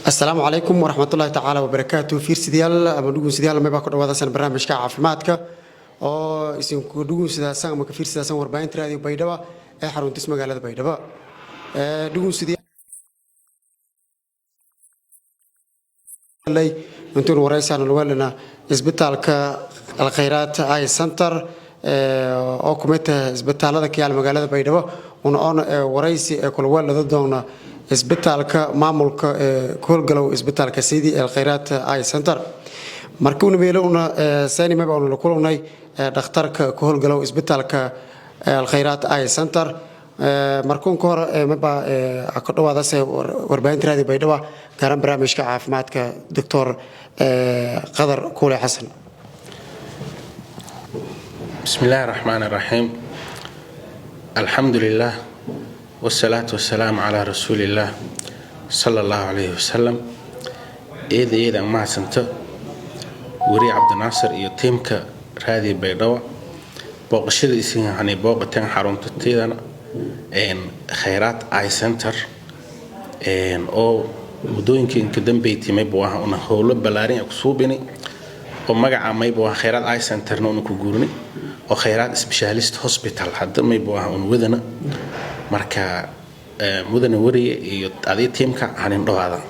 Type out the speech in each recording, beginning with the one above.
السلام عليكم ورحمة الله تعالى وبركاته. في سديال أما نقول سديال ما بقول هذا سن برنامج كعافماتك أو اسم كدوس سديال سان ما كفير سديال سان وربعين ترى بيدوا حرون تسمع على بيدوا نقول سديال لي أنتم ورئيس عن الوالنا إثبتالك الخيرات آي سنتر أو كمية إثبتال هذا كيال مقالة بيدوا ونأنا ورئيس كل والد ضدنا إثبتالك معمولك كل جلو إثبتالك سيدي الخيرات آي سنتر مركون بيلونا ثاني ما بقول لكلنا دكتورك كل جلو إثبتالك الخيرات آي سنتر مركون كور مبا أكتر هذا سه وربعين ترى بيدوا كرم برامج كعافماتك دكتور قدر كولي حسن. بسم الله الرحمن الرحيم. الحمد لله والصلاة والسلام على رسول الله صلى الله عليه وسلم. إذا ما سنت وري عبد الناصر يتيمك هذه بيدوا بوقشة إسمه يعني بوقتين حرمت تيدنا إن خيرات آي سنتر إن أو ودوينك إن كدم بيتي ما يبغاها أنا هول بلارين أكسوبني ومجا ما يبغاها خيرات آي سنتر نو نكوجورني أو خيرات سبيشاليست هوسبيتال حد ما يبغاها ونودنا مركا مدن وري هذه تيمك عن هذا.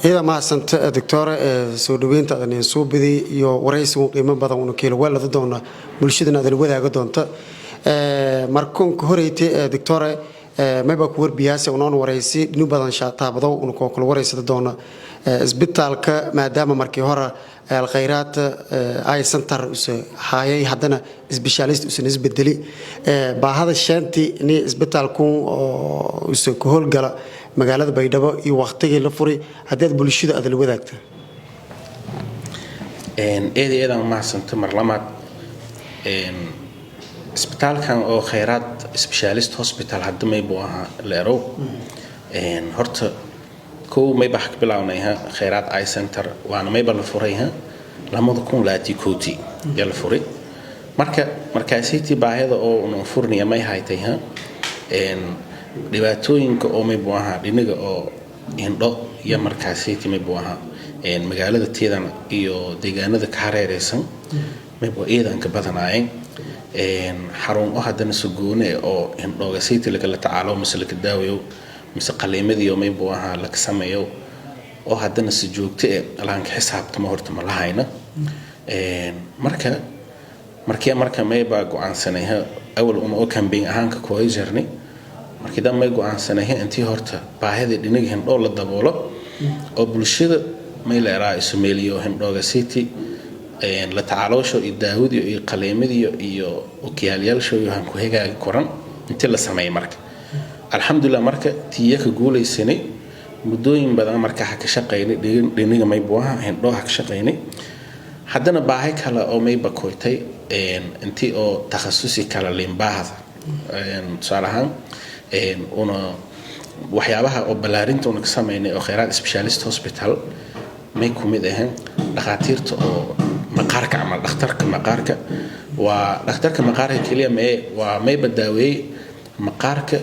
إذا ما سنت دكتور سودوين تأذن سوبدي يو ورئيس قيمة بدأ ونكيل ولا ضدنا ملشدنا ذا الوضع قدونت مركون كهريتي دكتور ما بكور بياسة ونون ورئيسي نبضن شاطها بدو ونكوكل ورئيس ضدنا إثبتالك ما دام مركي هرا الخيرات آي سنتر هاي حدنا سبيشاليست نسبة دلي بهذا الشانتي ني إثبتالكم كهول جلا مقالة بيدبا يوقتي لفوري هديت بلشيد هذا الوذاكته. إذا ما سنت مرلمات إثبتال كان أو خيرات سبيشاليست هوسبيتال حد ما يبوها ليرو هرت كو ما يبحك بلاونيها خيرات آي سنتر وأنا ما يبلا فوريها لما تكون لاتي كوتي يلا فوري مركزيتي بعهذا أو نفورني ما يهايتها dhibaatooyinka oo may buuha dhinaga oo indho iyo markaasiytii may buuha magaalada teedana iyo deegaanada ka hareeraysan may buu eedanka badanaayeen xarun oo hadana sugoone oo indhoga sitii laga tacaalo masalka daawayo mise qaliimadii oo may buuha la sameeyo oo hadana si joogto ah laan ka xisaabtamo horta ma lahayna marka may baa go'aansanayha awal oo campaign ahaan ka kooy jarnay markii dad may go'aansanayeen intii horta baahida dhinaga hindho la daboolo oo bulshada may leeraa ismeeliyo hindhoga city la tacaaloosho iyo daawud iyo qaleemadiyo iyo okiyaalyaalsho iyo han ku hegaag koran intii la sameeyay marka alxamdulillah marka tiyaka guulaysanay mudooyin badan marka ka shaqeynay dhinaga may buuha hindho ka shaqeynay haddana baahay kale oo may bakoytay intii oo takhasusi kala limbaahada salahan una waxyaabaha oo balaarinta una ka sameeynay oo khayraad specialist hospital may kumid ahaan dhaqaatiirta oo maqaarka ama dhakhtarka maqaarka waa dhakhtarka maqaarka kaliya waa may badaaweey maqaarka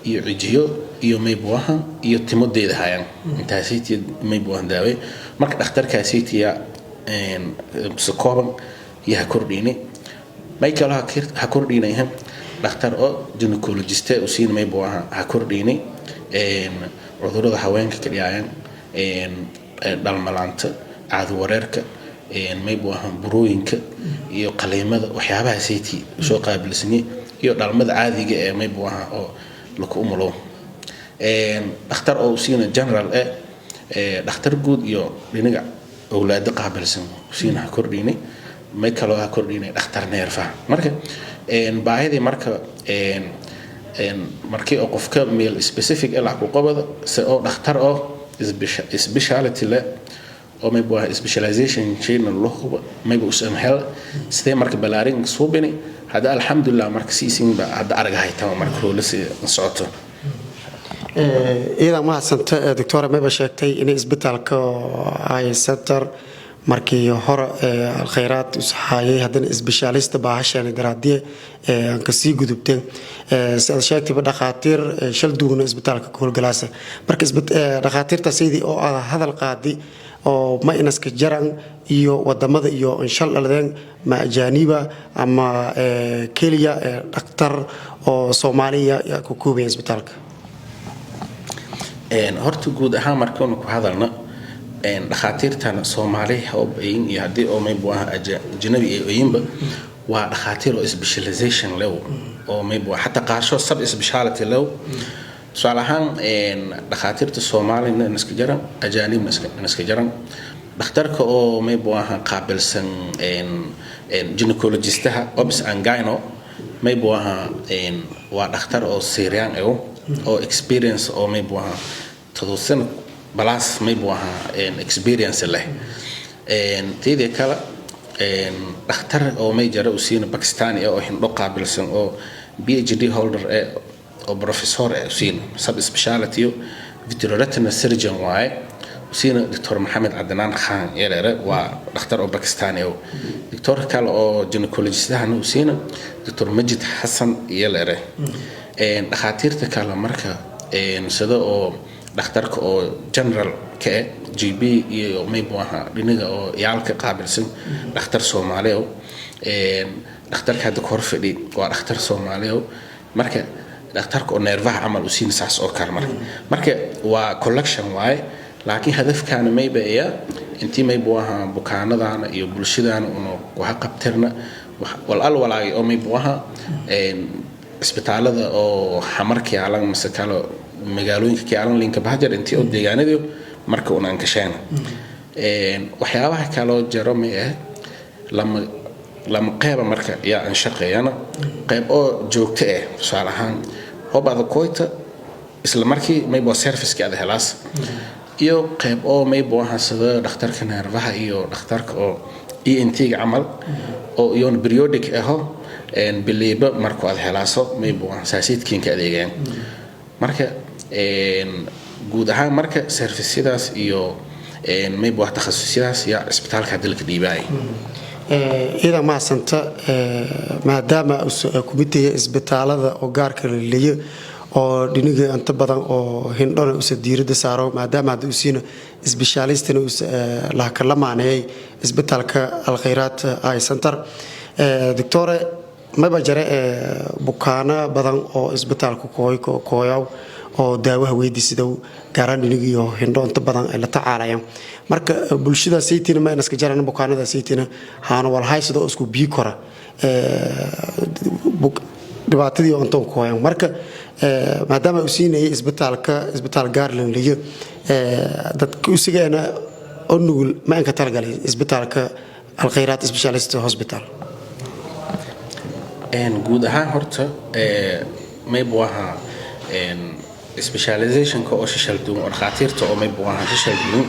iyo cijiyo iyo may buuha iyo timodeeda hayaan intaasii may buuhan daaway marka dhakhtarkaasiitiya sukooban yaa kordhinay may kala ha kordhinayhan dhakhtar oo gynecologist oo siin may buuha ha kordhinay cudurrada haweenka kaliya dhalmalaanta caado wareerka may buuha burooyinka iyo qaleemada waxyaabaha seeti soo qaabilsanay iyo dhalmada caadiga ee may buuha oo la ku umulo dhakhtar oo siin general dhakhtar guud iyo dhinaga awlaad qaabilsan siin ha kordhinay may kala ha kordhinay dhakhtar neerfa marka baahida marka markii oo qofka meel specific ila ku qabada si oo dhakhtar oo speciality la oo may buu specialization chain loo may buu samhel sidee marka balaarin suubini hada alxamdulillah marka siisin ba hada aragahay taa marka la socoto إذا ما سنت دكتورة ما بشكتي إن إثبتالك آي سنتر markii hore khayraad usxaayay haddana isbishaalista baahashan daraadii aan ka sii gudubteen sida sheegtay dhaqaatiir shal duuna isbitaalka ka howlgalaasa marka dhaqaatiirta sidii oo hadal qaadi oo ma inaska jaran iyo wadamada iyo shal dhaladeen ma ajaaniba ama kaliya dhaqtar oo Soomaaliya ku koobay isbitaalka horta guud ahaan markaan ku hadalna dhaqaatiirtan Soomaaliya oo bayn iyo hadii oo may buu ajnabi ayinba waa dhaqaatiir oo specialization lew oo may buu hatta qaasho sub speciality lew su'aalahan dhaqaatiirta Soomaaliya iska jaran ajaanib iska jaran dhakhtarka oo may buu qaabilsan gynecologistaha obs and gyno may buu waa dhakhtar oo Syrian oo experience oo may buu tadoosan balas may buu experience leh teedii kala dhakhtar oo may jara usiina Pakistani oo hindho qaabilsan oo PhD holder oo professor usiina sub speciality vitreoretinal surgeon waaye usiina Dr. Mohammed Adnan Khan yeelare waa dhakhtar oo Pakistani oo Dr. kale oo gynecologist ahna usiina Dr. Majid Hassan yeelare dhaqaatiirta kale marka sida oo dhakhtarka oo general ka GB iyo may buu dhinaga oo yaalka qaabilsan dhakhtar Soomaali oo dhakhtarka hadda kor fadhi waa dhakhtar Soomaali oo marka dhakhtarka oo neerfaha amal u siin saas oo kale marka waa collection waaye laakiin hadafkaana may baa intii may buu bukaanadana iyo bulshadana oo waxa qabtirna walaal oo may buu isbitaalada oo xamarkii alan masakalo magaalooyinka ka alan linka bahajar intii oo deegaanadu marka uu aan ka sheena waxyaabaha kale oo jaro lama qayb marka yaa aan shaqeeyana qayb oo joogto su'aalahan oo baad koyta isla markii may boo service-ka aad helaas iyo qayb oo may boo sida dhakhtarka neerfaha iyo dhakhtarka oo ENT-ga amal oo iyon periodic biliba marka aad helaaso may buu saasiidkiinka adeegaan marka guud ahaan marka service-yadaas iyo may buu takhasusyadaas ya isbitaalka dalka dhiibay ida ma santa maadaama kumitee isbitaalada oo gaarka leeyahay oo dhiniga inta badan oo hindhona u diirada saaro maadaama uu siino specialist-na la kala maanay isbitaalka Al Khayraat Eye Center Dr. ma bajare bukaana badan oo isbitaalku kooyaw oo daawaha weydiisada gaaraan dhinigiyo hindho inta badan ay la tacaalayaan marka bulshada saytina ma iska jaraan bukaanada saytina haana wal haysado isku bii kora dhibaatadii oo inta kooyan marka maadaama uu siinay isbitaal gaarlan leeyo dadka u sigeena oo nugul ma inka talgalay isbitaalka Al Khayraat Specialist Hospital guud ahaan horta may buu specialization ka oo shishal duun oo dhaqaatiirta oo may buu shishal duun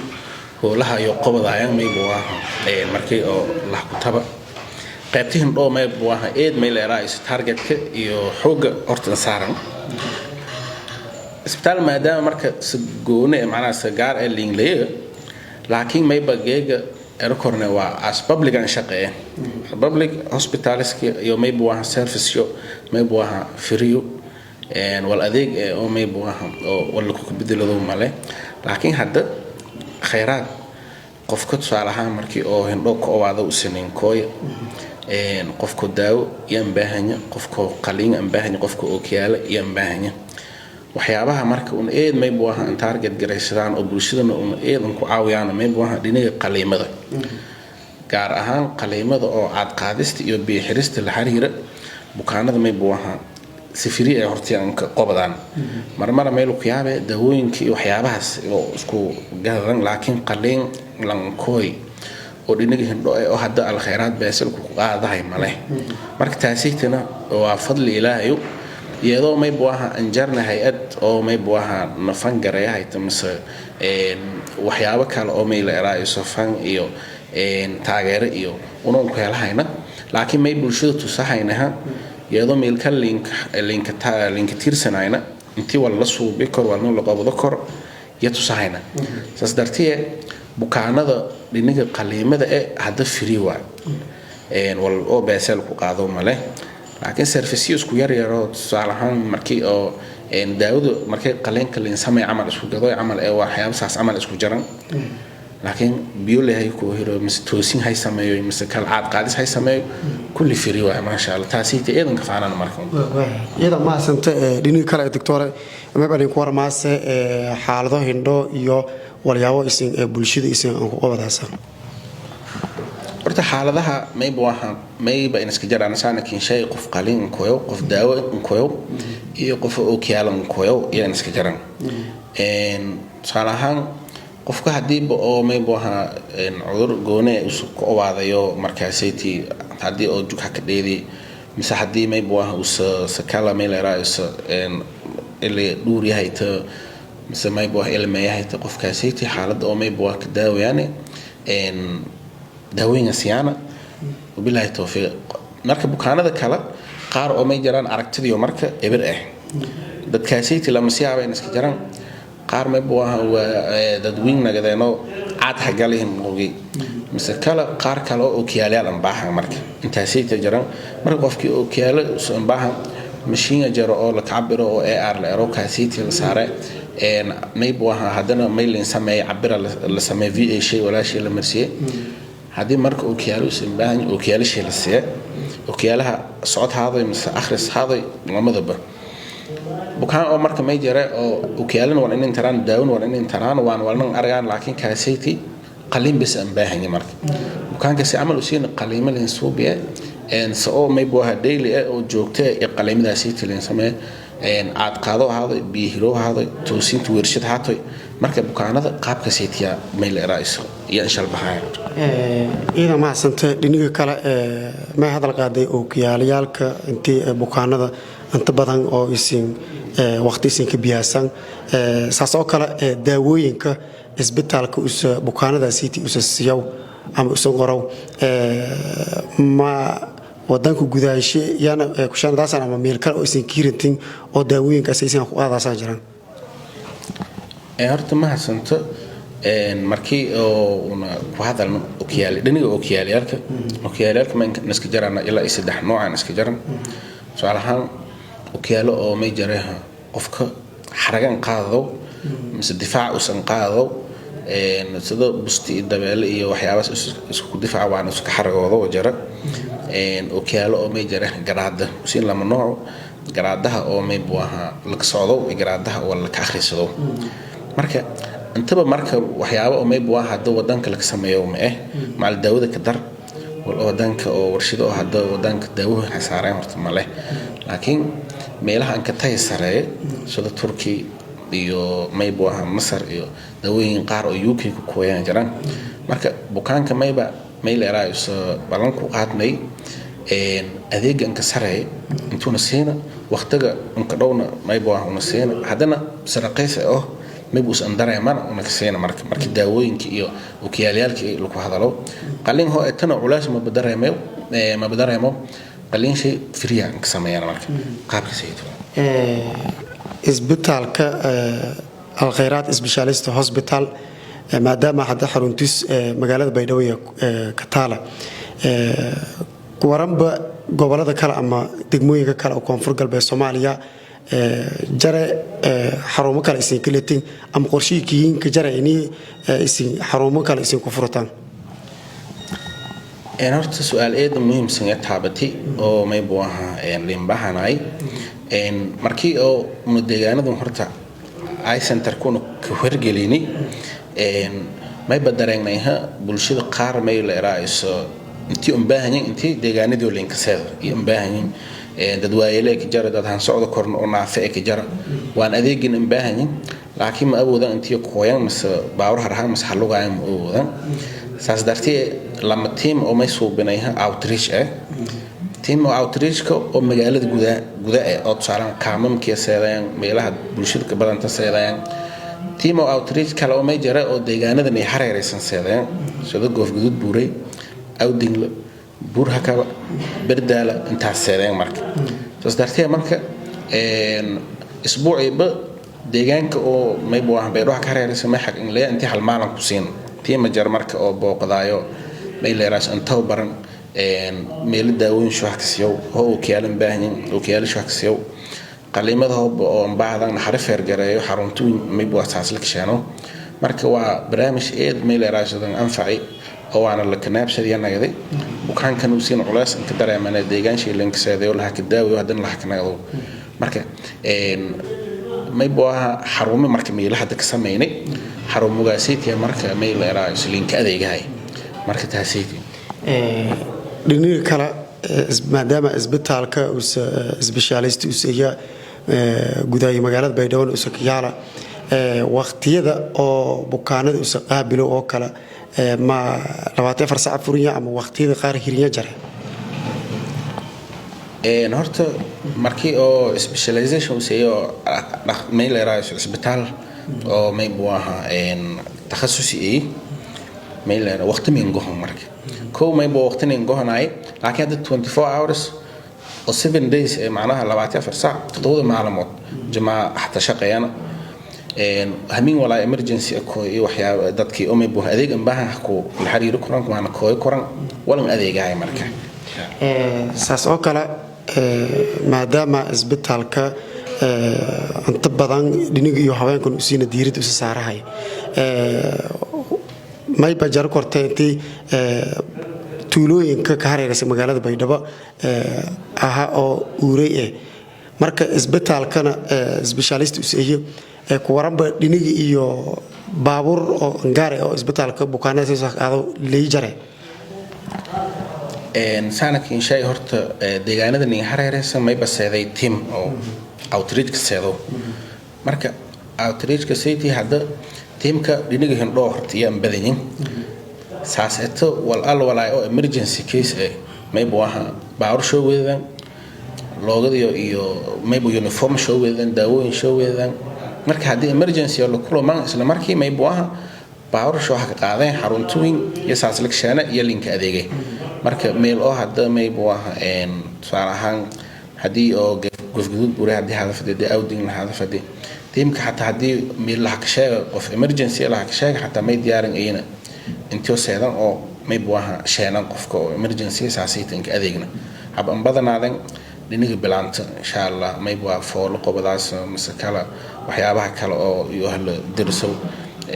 howlaha iyo qobadayaan may buu markii oo la kutaba qaybtiin dhoo may buu eed may leeyahay targetka iyo xooga horta saaran isbitaal maadaama marka si goone macnaha sagaar ee lingley laakiin may bageega erkorne waa as public and shaqeey public hospitals iyo may buu service yo may buu free wal adeeg oo may buu oo wala ku bedelo male laakiin hadda khayraad qofka tusaalaha markii oo hindho ka owaado u sameyn kooy qofka daawo iyo baahanya qofka qaliin aan baahanya qofka oo kiyaala iyo baahanya waxyaabaha marka uu eed may buu target garaysadaan oo bulshadana uu eed ku caawiyaan may buu dhinaca qaliimada gaar ahaan qaliimada oo aad qaadista iyo biixirista la xiriira bukaanada may buu sifiri ee hortiyaan ka qobadaan marmar meel ku yaabay daawooyinka iyo waxyaabahaas oo isku garan laakiin qaliin lan kooy oo dhinaca hindho oo hadda Al Khayraat beesal ku qaadahay male marka taasitana waa fadli Ilaahay iyadoo may buu anjarna hay'ad oo may buu nafan gareeyahay tamse waxyaabo kale oo may leeyahay safan iyo taageero iyo unoon ku helahayna laakiin may bulshada tusahaynaha iyadoo meel ka link tirsanayna intii wala suubi kor wala la qabado kor iyo tusahayna saas dartiye bukaanada dhinaga qaliimada hadda free waa wal oo beesel ku qaado male laakiin services ku yar yar oo tusaalahan markii oo daawadu markii qaleenka la sameeyo amal isku gado amal waxyaabo saas amal isku jaran laakiin biyo leeyahay ku hiro toosin hay sameeyo mise kal caad qaadis hay sameeyo kulli free waa ma sha Allah taasi eedan ka faanana markan iyada ma santa dhinaga kale doctor ma baan ku warmaase xaalado hindho iyo walyaabo isin bulshada isin ku qabadaysan horta xaaladaha mayba in iska jaraan saanakin shay qof qalin kooyo qof daawo kooyo iyo qof oo kiyaalan kooyo iyo in iska jaraan salahan qofka hadiiba oo mayba cudur goone isku owaadayo markaasaytii hadii oo jug ka dheedi mise hadii mayba sakala meelera ilaa dhuur yahay ta mise mayba ilmeeyahay ta qofkaasaytii xaalad oo mayba ka daawayane daawooyin siyaana wabillahi tawfiiq marka bukaanada kala qaar oo may jiraan aragtidiyo marka eber dadkaasaytii lama siyaaba in iska jiraan qaar may waa dadweyne nagadeeno aad xagalihim ogi mise kala qaar kale oo kiyaalaal aan baahan marka intaasaytii jiraan marka qofkii oo kiyaalo soo baahan mashiin jaro oo la cabiro oo AR la ero kaasaytii la saare may waa hadana may la sameeyo cabira la sameeyo VA shay wala shay la marsiye hadii marka oo kiyaalo soo baahan oo kiyaalo shay la siye oo kiyaalaha socod haaday mise akhris haaday lamadaba bukaan oo marka may jira oo kiyaalan waa in taraan daawun waa in taraan waan argaan laakiin kaasaytii qalin bis aan baahan marka bukaanka si amal u siin qaliimo leen suubiye soo may boo daily oo joogta ee qaliimadaasi leen samee aad qaado haaday biihiro haaday toosinta warshad haatay marka bukaanada qaabka saytiya may la raaiso iyo insha Allah iyada ma santa dhiniga kale ma hadal qaaday oo kiyaalayaalka intii bukaanada inta badan oo isin waqti isin ka biyaasan saas oo kale daawooyinka isbitaalka bukaanada city usasiyow ama usoo ma wadanku gudaashay yana ku shanadaasan ama meel kale oo isin kiirintin oo daawooyinka aysan ku qaadaysan jiraan horta ma hasanto markii oo una ku hadalno okiyaal dhiniga okiyaalka ma iska jarana ilaa saddex noocan iska jaran su'aalahan okiyaalo oo may jaraha qofka xaragan qaado mise difaac usan qaado sida busti dabeele iyo waxyaabaas isku difaac waan isku xaragoodo wajara okiyaalo oo may jaraha garaada usin lama nooc garaadaha oo may buaha la socdo garaadaha oo la ka akhrisado marka intaba marka waxyaabo oo may buaha hada wadanka la sameeyo maal daawada ka dar wadanka oo warshado hada wadanka daawada xasaareen horta male laakiin meelaha aan ka taysarey sida Turkiga iyo may buaha Masar iyo daawooyin qaar oo UK ku kooyaan jiraan marka bukaanka may leeraayo balan ku qaadnay adeegan ka sareey intuuna siina waqtiga inka dhowna may buaha una siina hadana saraqaysa oo may buu san dareemaan una ka siina marka daawooyinka iyo okiyaalayaalka lagu hadalo qalin hoo etana culays ma badareemo qalin shay free ka sameeyaan marka qaabka sayto isbitaalka Al-Khayraat Specialist Hospital maadaama hadda xaruntiis magaalada Baydhabo ka taala waranba gobolada kale ama degmooyinka kale oo koonfur galbeed Soomaaliya jare xarumo kale isin kaleetin ama qorshihiin ka jare inay isin xarumo kale isin ku furtaan horta su'aal aad muhiim ah taabati oo may buaha limbahanay markii oo deegaanadu horta ay center kuna ka horgelini may badareenayha bulshada qaar may leeraayo intii baahanyin intii deegaanadu linkasada iyo baahanyin dadwaayeelay ka jara dad han socdo korno oo naafay ka jara waan adeegin baahanyin laakiin ma awoodan intii qoyan mas baawar haraha mas xalugaayam oo saas dartii lama team oo may suubinayha outreach team outreach oo magaalada gudaha oo saaran kaamamkiisa seedayaan meelaha bulshada ka badan taseedayaan team outreach kale oo may jara oo deegaanada ay hareeraysan seedayaan sida goof gudud buuray awdingle burhakaba berdaala intaas seedayaan marka saas dartii marka isbuuciiba deegaanka oo may buuhan beeruha ka hareeraysan may xaq in la intii hal maalin ku siin tiima jar marka oo booqdaayo meeleraas antaw baran meel daawooyin shaqsiyo oo kiyaalan baahan oo kiyaal shaqsiyo qalimada oo baadan xarifeer gareeyo xaruntu maybe asaas la kashano marka waa barnaamij meeleraas anfacay oo aan la kanaabsadiyanaagay وكان كانوا سين علاس إنك ترى من الديجان شيء اللي إنكسر ولا هكذا وهذا اللي حكيناه مركب ما يبغاها حرامي مركب ميل حد كسميني حرام مجاسيت يا مركب ميل رايس اللي إنك أدي جاي مركب تهسيتي لأن كلا ما دام إثبتالك وس سبيشاليست وسيا جداي مجالات بيدون وسكيارة وقت يدا أو بكانة وسقابلو أو كلا ما لو هتفر ساعة فرية أما وقتي غير هرية جرى. نهارت مركي أو specialization سيو ميل رايس إسبتال أو ما يبغاها تخصصي إيه ميل وقت من جوهم مركي كو ما يبغى وقت من جوهنا أي لكن هذا 24 hours أو 7 days معناها لو هتفر ساعة تطور معلومات جماعة حتى شقيانا همين ولا emergency كوي وحياة دتكي أمي بوه أديك أمبها كو الحرير كوران كمان كوي كوران ولا من أديك هاي مركه ساس أوكلا ما دام إثبتالك أنت بدن دينك يوحوين كن أسينا ديرت أسسارة هاي ما يبجر كورتي تولوين كهاري رسم مقالة بيدبا أها أو أوريه marka isbitaalkana specialist u seeyo ku waranba dhinigi iyo baabuur oo gaar ah oo isbitaalka bukaanada soo qaado leejare sanadkii shay horta deegaanada nin hareeraysan may baseeday team oo outreach ka seedo marka outreach ka seeyti hada teamka dhinigi hindho horta iyo badanyin saaseeto walaal oo emergency case may booha baabuur soo weedan loogadiyo iyo maybe uniform show weedan daawooyin show weedan marka hadii emergency oo la kulmaan isla markii maybe waxa baawar show ka qaadeen xaruntuin iyo saasilkshaana iyo link adeegay marka meel oo hadda maybe waxa saarahan hadii oo gofgudud buure hadii hadafada awdin hadafada teamka hatta hadii meel la ka sheego qof emergency la ka sheego hatta may diyaarin ayna intoo seedan oo maybe waxa sheenan qofka emergency saasiitinka adeegna hab an badanaadan diniga bilaanta insha Allah may baa fool qobadaas masakala waxyaabaha kale oo iyo hal dirso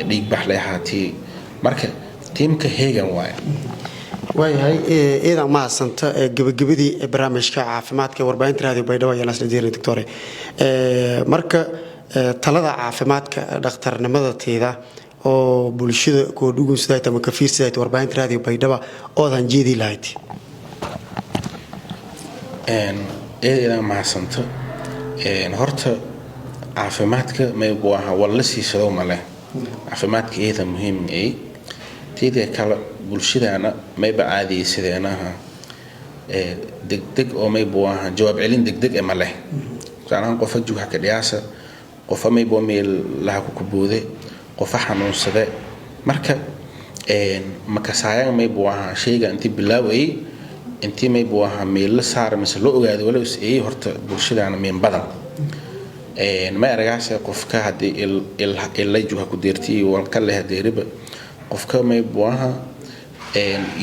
dhiig baxlay haati marka teamka heegan waayahay iidan ma santa gabagabadii barnaamijka caafimaadka warbaahinta raadiyo baydhabo ayaa la diiray doctor marka talada caafimaadka dhakhtarnimada teeda oo bulshada ku dhugun siday tama ka fiirsaday warbaahinta raadiyo baydhabo oo dan jeedi lahayd إذا ما حسنت هرت عافماتك ما يبغاها ولا سيسلو ماله عافماتك إذا مهم إيه تيجي كلا بولشيدا أنا ما يبقى عادي سيدا أنا دق دق أو ما يبغاها جواب علين دق دق ماله كأنا قفة جوها كدياسة قفة ما يبغى ميل لها كوكبودة قفة حنون سدا مركب مكسايا ما يبغاها شيء أنت بالله إيه intii may buu ahaa meel saar misal loo ogaado wala isii horta bulshadaana meen badan ma aragaas qofka hadii il juha ku deertii wal kale hadeeriba qofka may buu ahaa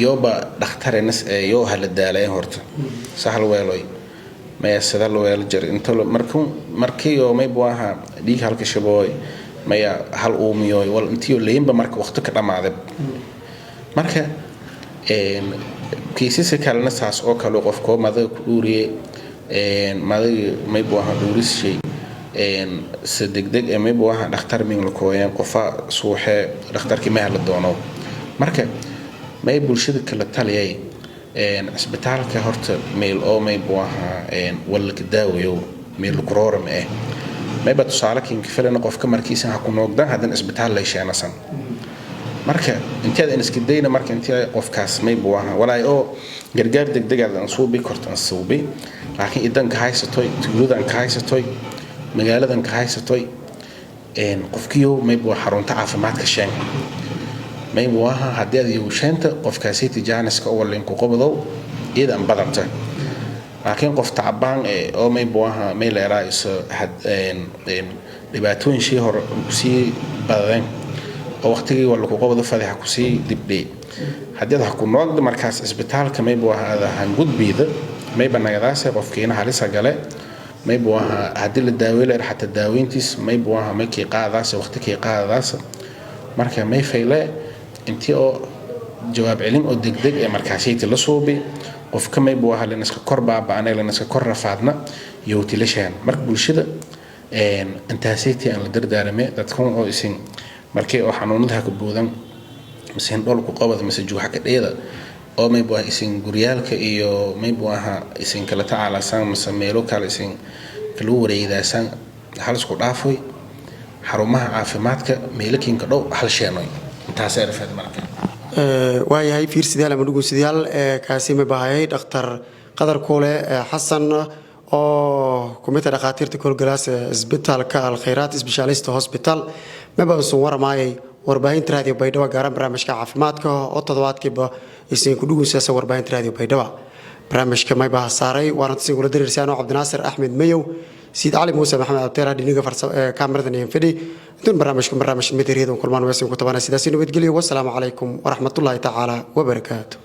yoba dhakhtarenas yo hal daalay horta sahal weeloy ma sida loo weel jar inta markii oo may buu ahaa dhiig halka shabooy ma hal uumiyo wal intii leeyinba marka waqti ka dhamaaday marka kiisas kalena saas oo kale qofko madax ku dhuuriye madax may buu ahaa dhuuris shay sadegdeg may buu ahaa dhakhtar min la kooyeen qofa suuxe dhakhtarkii ma la doono marka may bulshada kala taliyay isbitaalka horta meel oo may buu ahaa wala ka daawayo meel qororam may bad saalkiin kifalana qofka markiisa ha ku noqdaan hadan isbitaal la yeeshanasan marka inta aan iska dayna marka inta qofkaas may buu ahaa walaa oo gargaar degdeg ah aan soo bi kortan suubi laakiin idan ka haysatoy tuuladan ka haysatoy magaaladan ka haysatoy qofkiyo may buu xarunta caafimaadka shan may buu ahaa hadii ay sheenta qofkaasi tijaaniska oo walayn ku qabado idan badanta laakiin qof tacbaan oo may buu ahaa may leeraa is had dhibaatooyin shii hor si badan oo waqtigii wala ku qabado fadaxa ku sii dibdhay haddii aad ku noqdo markaas isbitaalka mayba waxa han gudbida mayba nagadaas qofkiina halisa gale mayba waxa haddii la daaweeyo xataa daaweyntiis mayba waxa markii qaadaas waqtigii qaadaas marka may fayle intii oo jawaab celin oo degdeg ee markaasiyada la soobi qofka mayba waxa la iska kor baaba'ana la iska kor rafaadna iyo tilashaan marka bulshada intaasaytii aan la dardaarmay dadkan oo isin markii oo xanuunada ka boodan misin dhul ku qabad mise juuxa ka dheeda oo mayba isin guryaalka iyo mayba waxa isin kala tacaalaysan mise meelo kale isin kala wareegaysan hal isku dhaafay xarumaha caafimaadka meelakinka dhow hal sheenoy intaas ay rafad marka waayahay fiirsidaal ama dhugusidaal kaasi ma baahayay dhakhtar qadar koole xasan oo kumita dhaqaatiirta kolgalaas isbitaalka alkhayraat specialist hospital maba soo warmaayay warbaahinta raadiyo baydhabo gaaran barnaamijka caafimaadka oo toddobaadkiiba isin ku dhugunsaysa warbaahinta raadiyo baydhabo barnaamijka may baa saaray waana si kula diriirsaano Cabdinaasir Axmed Mayow سيد علي موسى محمد عبدالله دينيغا كاميرا ينفدي دون برنامجكم برنامج مديرية كل ما نواسم كتبنا سيداسين وبتقلي والسلام عليكم ورحمة الله تعالى وبركاته